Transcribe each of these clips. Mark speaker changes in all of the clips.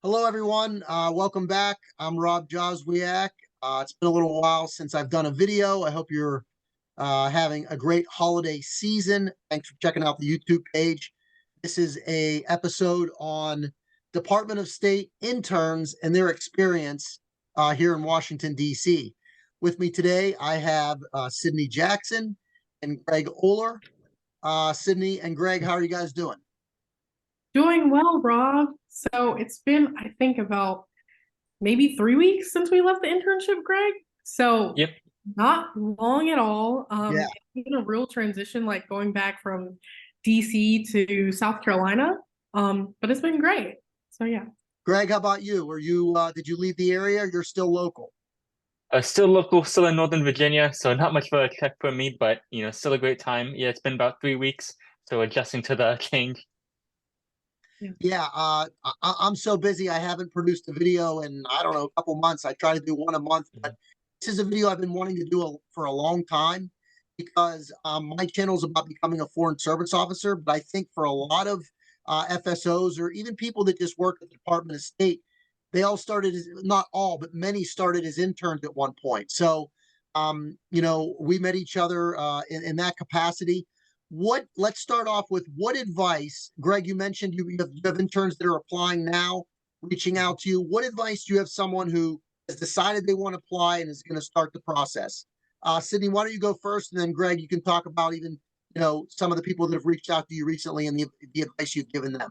Speaker 1: Hello, everyone. Welcome back. I'm Rob Joswiak. It's been a little while since I've done a video. I hope you're having a great holiday season. Thanks for checking out the YouTube page. This is a episode on Department of State interns and their experience here in Washington, D.C. With me today, I have Sydney Jackson and Greg Oler. Sydney and Greg, how are you guys doing?
Speaker 2: Doing well, Rob. So it's been, I think, about maybe 3 weeks since we left the internship, Greg. So
Speaker 3: Yep.
Speaker 2: not long at all.
Speaker 1: Yeah.
Speaker 2: It's been a real transition, like going back from DC to South Carolina. But it's been great. So yeah.
Speaker 1: Greg, how about you? Did you leave the area? You're still local.
Speaker 3: Still local, still in Northern Virginia, so not much of a trek for me, but still a great time. Yeah, it's been about 3 weeks, so adjusting to the change.
Speaker 1: Yeah, I'm so busy. I haven't produced a video in, I don't know, a couple months. I try to do one a month, but this is a video I've been wanting to do for a long time because my channel is about becoming a foreign service officer. But I think for a lot of FSOs or even people that just work at the Department of State, they all started as, not all, but many started as interns at one point. So, we met each other in that capacity. Let's start off with what advice, Greg, you mentioned you have interns that are applying now, reaching out to you. What advice do you have someone who has decided they want to apply and is going to start the process? Sydney, why don't you go first? And then Greg, you can talk about even, some of the people that have reached out to you recently and the advice you've given them.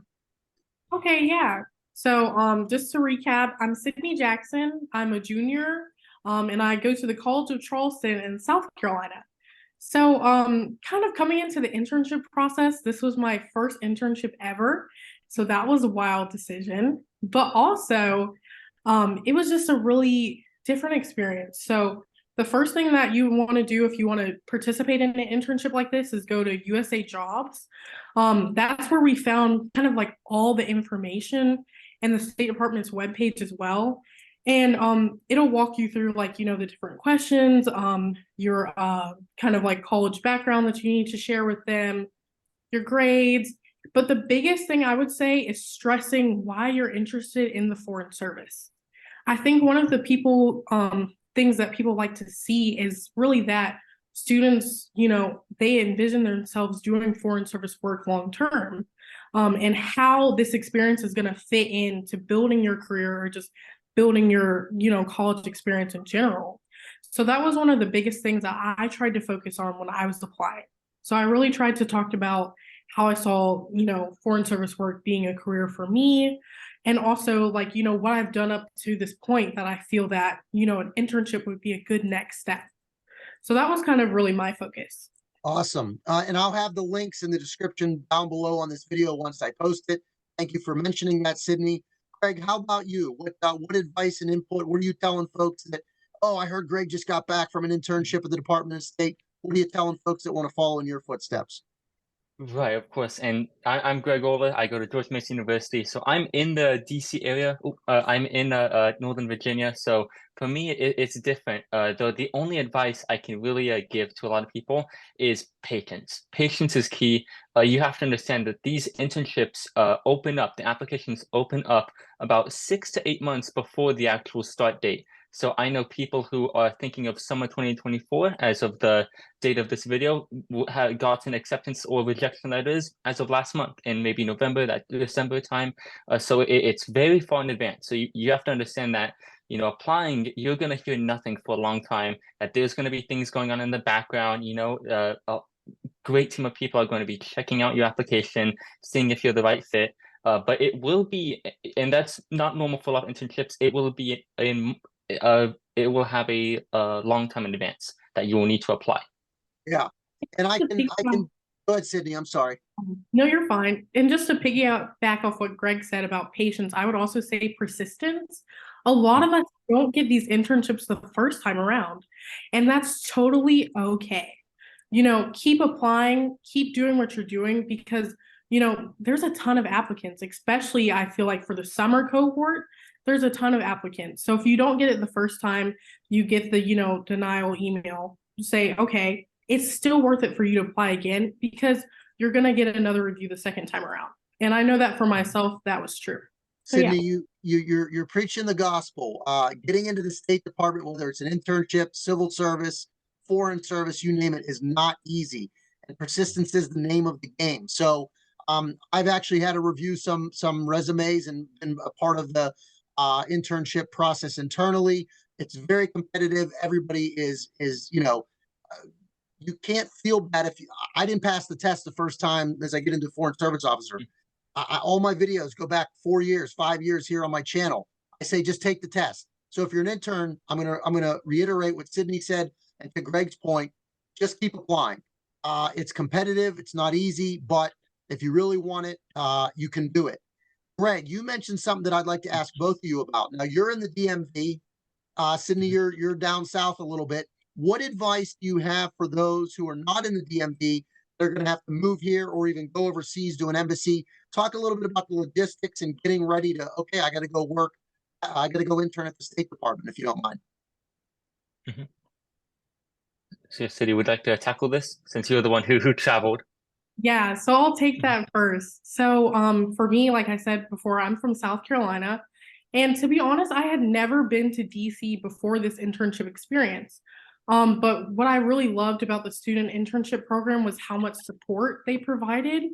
Speaker 2: Okay, yeah. So just to recap, I'm Sydney Jackson. I'm a junior, and I go to the College of Charleston in South Carolina. So kind of coming into the internship process, this was my first internship ever. So that was a wild decision. But also, it was just a really different experience. So the first thing that you want to do if you want to participate in an internship like this is go to USA Jobs. That's where we found kind of like all the information and the State Department's webpage as well. And it'll walk you through like, the different questions, your kind of like college background that you need to share with them, your grades. But the biggest thing I would say is stressing why you're interested in the foreign service. I think one of the things that people like to see is really that students, they envision themselves doing foreign service work long term, and how this experience is going to fit into building your career or just building your, college experience in general. So that was one of the biggest things that I tried to focus on when I was applying. So I really tried to talk about how I saw, foreign service work being a career for me. And also like, what I've done up to this point that I feel that, an internship would be a good next step. So that was kind of really my focus.
Speaker 1: Awesome. And I'll have the links in the description down below on this video once I post it. Thank you for mentioning that, Sydney. Greg, how about you? What advice and input? What are you telling folks that, oh, I heard Greg just got back from an internship at the Department of State. What are you telling folks that want to follow in your footsteps?
Speaker 3: Right, of course. And I'm Greg Oler. I go to George Mason University. So I'm in the DC area. I'm in Northern Virginia. So for me, it's different. Though the only advice I can really give to a lot of people is patience. Patience is key. You have to understand that these internships open up, the applications open up about 6 to 8 months before the actual start date. So I know people who are thinking of summer 2024 as of the date of this video have gotten acceptance or rejection letters as of last month in maybe November, that December time. So it's very far in advance. So you have to understand that, applying, you're going to hear nothing for a long time, that there's going to be things going on in the background, a great team of people are going to be checking out your application, seeing if you're the right fit. But it will be, and that's not normal for a lot of internships, it will be it will have a long time in advance that you will need to apply.
Speaker 1: Yeah. And I can go ahead, Sydney. I'm sorry.
Speaker 2: No, you're fine. And just to piggyback back off what Greg said about patience, I would also say persistence. A lot of us don't get these internships the first time around, and that's totally okay. Keep applying, keep doing what you're doing because, there's a ton of applicants, especially I feel like for the summer cohort, there's a ton of applicants. So if you don't get it the first time, you get the, denial email, say, okay, it's still worth it for you to apply again because you're going to get another review the second time around. And I know that for myself, that was true. So yeah.
Speaker 1: Sydney, you're preaching the gospel. Getting into the State Department, whether it's an internship, civil service, foreign service, you name it, is not easy. And persistence is the name of the game. So I've actually had to review some resumes and been a part of the internship process internally. It's very competitive. Everybody is you can't feel bad if I didn't pass the test the first time as I get into foreign service officer. All my videos go back 4 years, 5 years here on my channel. I say just take the test. So if you're an intern, I'm gonna reiterate what Sydney said, and to Greg's point, just keep applying. It's competitive, it's not easy, but if you really want it, you can do it. Greg, you mentioned something that I'd like to ask both of you about. Now you're in the DMV. Sydney, you're down south a little bit. What advice do you have for those who are not in the DMV? They're going to have to move here or even go overseas to an embassy. Talk a little bit about the logistics and getting ready to, okay, I got to go work. I got to go intern at the State Department, if you don't mind.
Speaker 3: Mhm. So, City, would like to tackle this since you're the one who traveled?
Speaker 2: Yeah, so I'll take that first. So, for me, like I said before, I'm from South Carolina. And to be honest, I had never been to DC before this internship experience. But what I really loved about the student internship program was how much support they provided.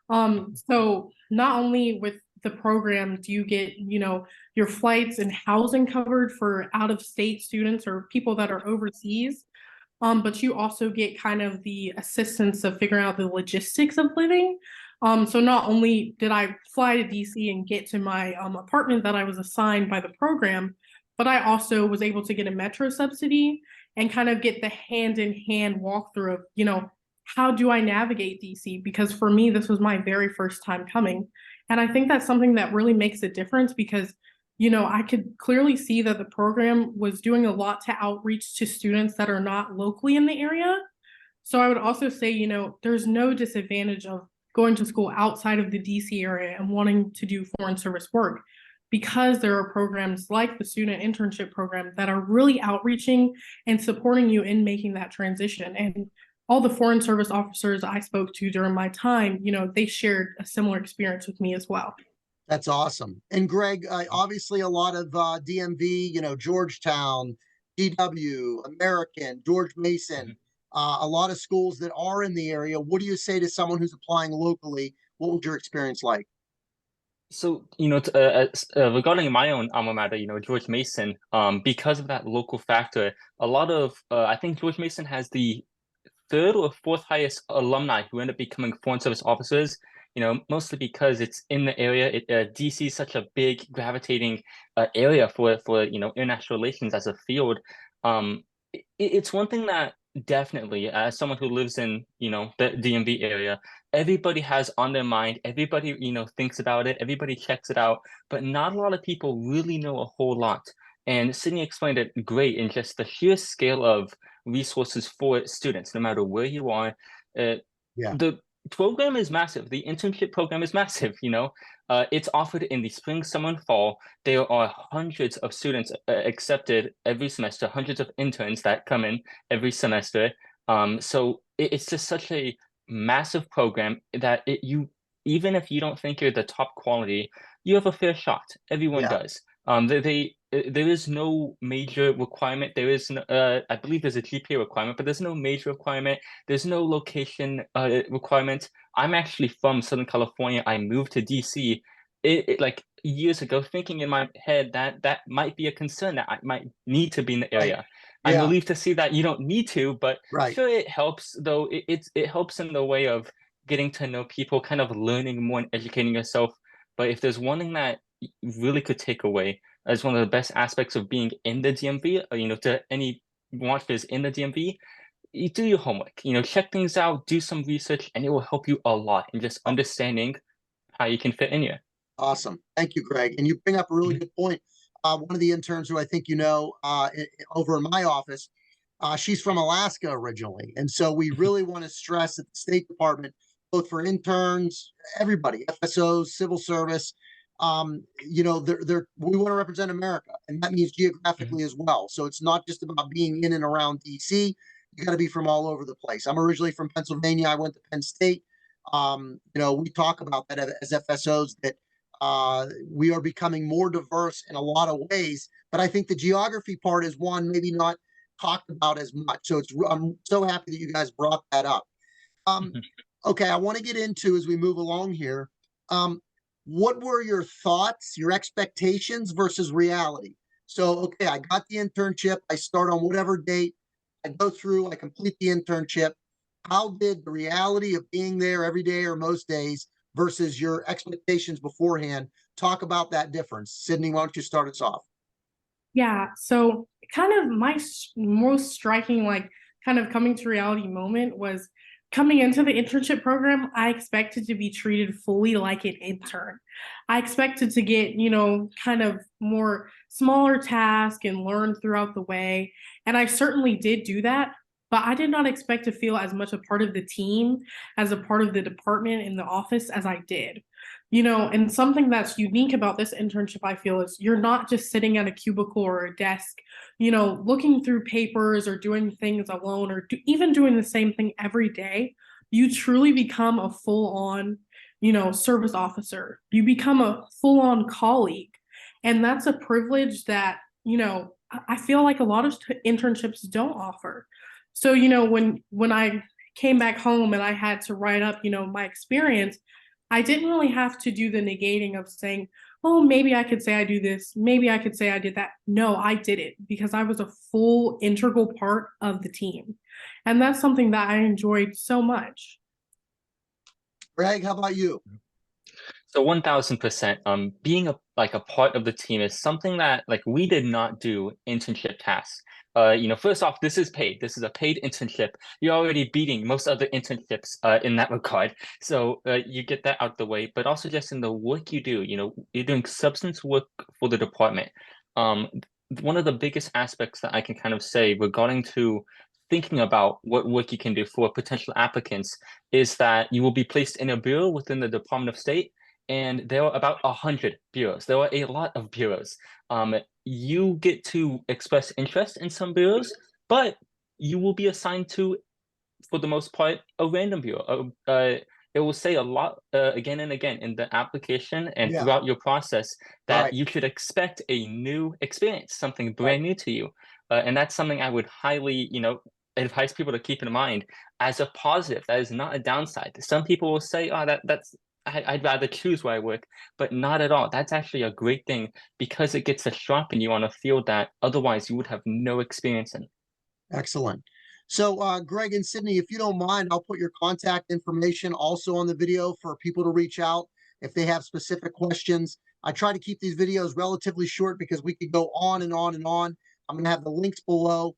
Speaker 2: So not only with the program do you get, your flights and housing covered for out-of-state students or people that are overseas, but you also get kind of the assistance of figuring out the logistics of living. So not only did I fly to DC and get to my apartment that I was assigned by the program, but I also was able to get a metro subsidy and kind of get the hand-in-hand walkthrough of, how do I navigate DC? Because for me, this was my very first time coming. And I think that's something that really makes a difference because I could clearly see that the program was doing a lot to outreach to students that are not locally in the area. So I would also say, there's no disadvantage of going to school outside of the DC area and wanting to do foreign service work because there are programs like the student internship program that are really outreaching and supporting you in making that transition. And all the foreign service officers I spoke to during my time, they shared a similar experience with me as well.
Speaker 1: That's awesome. And Greg, obviously a lot of DMV, Georgetown, GW, American, George Mason, a lot of schools that are in the area. What do you say to someone who's applying locally? What was your experience like?
Speaker 3: So, regarding my own alma mater, George Mason, because of that local factor, a lot of, I think George Mason has the third or fourth highest alumni who end up becoming foreign service officers, mostly because it's in the area. DC is such a big gravitating area for international relations as a field. It's one thing that definitely, as someone who lives in, the DMV area, everybody has on their mind, everybody, thinks about it, everybody checks it out, but not a lot of people really know a whole lot. And Sydney explained it great in just the sheer scale of resources for students, no matter where you are.
Speaker 1: Yeah.
Speaker 3: The program is massive. The internship program is massive. It's offered in the spring, summer, and fall. There are hundreds of students accepted every semester, hundreds of interns that come in every semester. So it's just such a massive program that you, even if you don't think you're the top quality, you have a fair shot. Everyone does. There is no major requirement. There is no, I believe there's a GPA requirement, but there's no major requirement. There's no location requirement. I'm actually from Southern California. I moved to DC like years ago, thinking in my head that might be a concern that I might need to be in the area.
Speaker 1: Right.
Speaker 3: I'm
Speaker 1: Yeah.
Speaker 3: relieved to see that you don't need to, but
Speaker 1: Right.
Speaker 3: sure, it helps though. It helps in the way of getting to know people, kind of learning more and educating yourself. But if there's one thing that you really could take away as one of the best aspects of being in the DMV, to any watchers in the DMV, you do your homework, check things out, do some research, and it will help you a lot in just understanding how you can fit in here.
Speaker 1: Awesome. Thank you, Greg. And you bring up a really good point. One of the interns who I think over in my office, she's from Alaska originally. And so we really want to stress that the State Department, both for interns, everybody, FSOs, civil service, we want to represent America, and that means geographically as well. So it's not just about being in and around DC. You got to be from all over the place. I'm originally from Pennsylvania. I went to Penn State. We talk about that as FSOs that We are becoming more diverse in a lot of ways, but I think the geography part is one maybe not talked about as much. So I'm so happy that you guys brought that up. Okay, I want to get into as we move along here. What were your thoughts, your expectations versus reality? So, okay, I got the internship. I start on whatever date. I go through, I complete the internship. How did the reality of being there every day or most days versus your expectations beforehand? Talk about that difference. Sydney, why don't you start us off?
Speaker 2: Yeah, so kind of my most striking, like kind of coming to reality moment was coming into the internship program. I expected to be treated fully like an intern. I expected to get, kind of more smaller tasks and learn throughout the way. And I certainly did do that, but I did not expect to feel as much a part of the team, as a part of the department in the office as I did. And something that's unique about this internship, I feel, is you're not just sitting at a cubicle or a desk, looking through papers or doing things alone or even doing the same thing every day. You truly become a full on, service officer. You become a full on colleague. And that's a privilege that, I feel like a lot of internships don't offer. So, when I came back home and I had to write up, my experience, I didn't really have to do the negating of saying, oh, maybe I could say I do this. Maybe I could say I did that. No, I did it because I was a full integral part of the team. And that's something that I enjoyed so much.
Speaker 1: Greg, how about you?
Speaker 3: So 1000%, being a part of the team is something that like we did not do internship tasks. First off, this is paid. This is a paid internship. You're already beating most other internships in that regard. So you get that out the way, but also just in the work you do, you're doing substance work for the department. One of the biggest aspects that I can kind of say regarding to thinking about what work you can do for potential applicants is that you will be placed in a bureau within the Department of State, and there are about 100 bureaus. There are a lot of bureaus. You get to express interest in some bureaus, but you will be assigned to, for the most part, a random bureau. It will say a lot again and again in the application and throughout your process that you should expect a new experience, something brand new to you. And that's something I would highly, advise people to keep in mind as a positive. That is not a downside. Some people will say, oh, I'd rather choose where I work, but not at all. That's actually a great thing because it gets to sharpen you on a field that otherwise you would have no experience in.
Speaker 1: Excellent. So, Greg and Sydney, if you don't mind, I'll put your contact information also on the video for people to reach out if they have specific questions. I try to keep these videos relatively short because we could go on and on and on. I'm going to have the links below.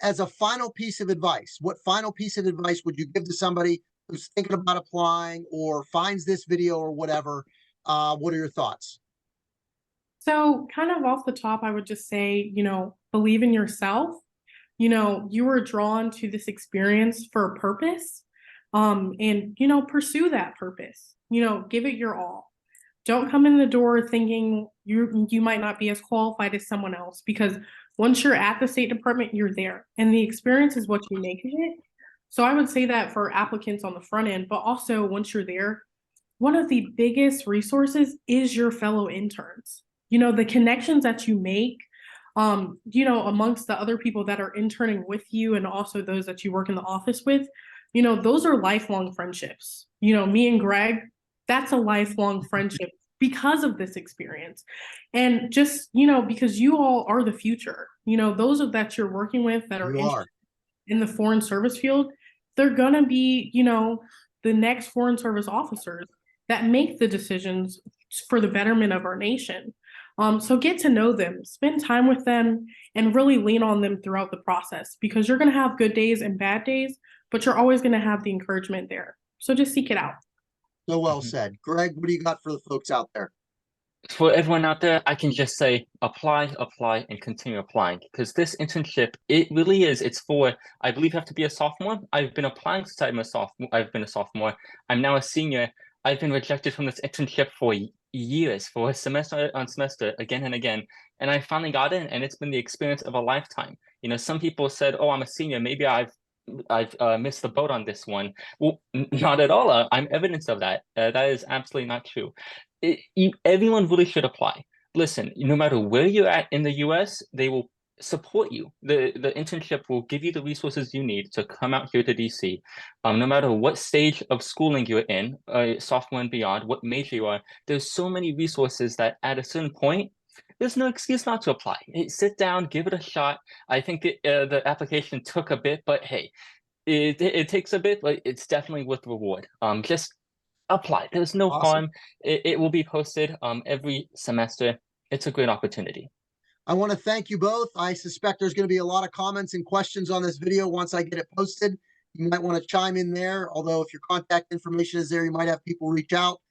Speaker 1: As a final piece of advice, what final piece of advice would you give to somebody who's thinking about applying or finds this video or whatever? What are your thoughts?
Speaker 2: So, kind of off the top, I would just say, believe in yourself. You were drawn to this experience for a purpose. And, pursue that purpose. Give it your all. Don't come in the door thinking you might not be as qualified as someone else, because once you're at the State Department, you're there, and the experience is what you make of it. So I would say that for applicants on the front end, but also once you're there, one of the biggest resources is your fellow interns. The connections that you make, amongst the other people that are interning with you and also those that you work in the office with, those are lifelong friendships. Me and Greg, that's a lifelong friendship because of this experience. And just, because you all are the future, those that you're working with that are in the foreign service field, they're going to be, the next foreign service officers that make the decisions for the betterment of our nation. So get to know them, spend time with them, and really lean on them throughout the process, because you're going to have good days and bad days, but you're always going to have the encouragement there. So just seek it out.
Speaker 1: So well said. Greg, what do you got for the folks out there?
Speaker 3: For everyone out there, I can just say apply, and continue applying, because this internship, it really is. It's for, I believe you have to be a sophomore. I've been applying since I've been a sophomore. I'm now a senior. I've been rejected from this internship for years, for semester on semester, again and again. And I finally got in, and it's been the experience of a lifetime. Some people said, oh, I'm a senior. Maybe I've missed the boat on this one. Well, not at all. I'm evidence of that. That is absolutely not true. everyone really should apply. Listen, no matter where you're at in the US, they will support you. The internship will give you the resources you need to come out here to DC. No matter what stage of schooling you're in, sophomore and beyond, what major you are, there's so many resources that at a certain point, there's no excuse not to apply. Sit down, give it a shot. I think the application took a bit, but hey, it takes a bit, but it's definitely worth the reward. Just apply. There's no
Speaker 1: Awesome.
Speaker 3: harm. It will be posted every semester. It's a great opportunity.
Speaker 1: I want to thank you both. I suspect there's going to be a lot of comments and questions on this video once I get it posted. You might want to chime in there, although if your contact information is there, you might have people reach out.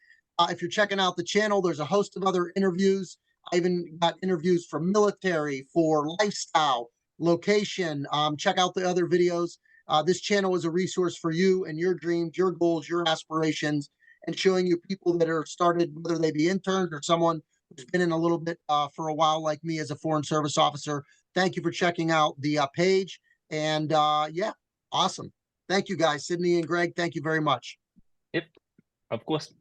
Speaker 1: If you're checking out the channel, there's a host of other interviews. I even got interviews for military, for lifestyle, location. Check out the other videos. This channel is a resource for you and your dreams, your goals, your aspirations, and showing you people that are started, whether they be interns or someone who's been in a little bit for a while, like me as a foreign service officer. Thank you for checking out the page. And yeah, awesome. Thank you guys, Sydney and Greg. Thank you very much.
Speaker 3: Yep, of course.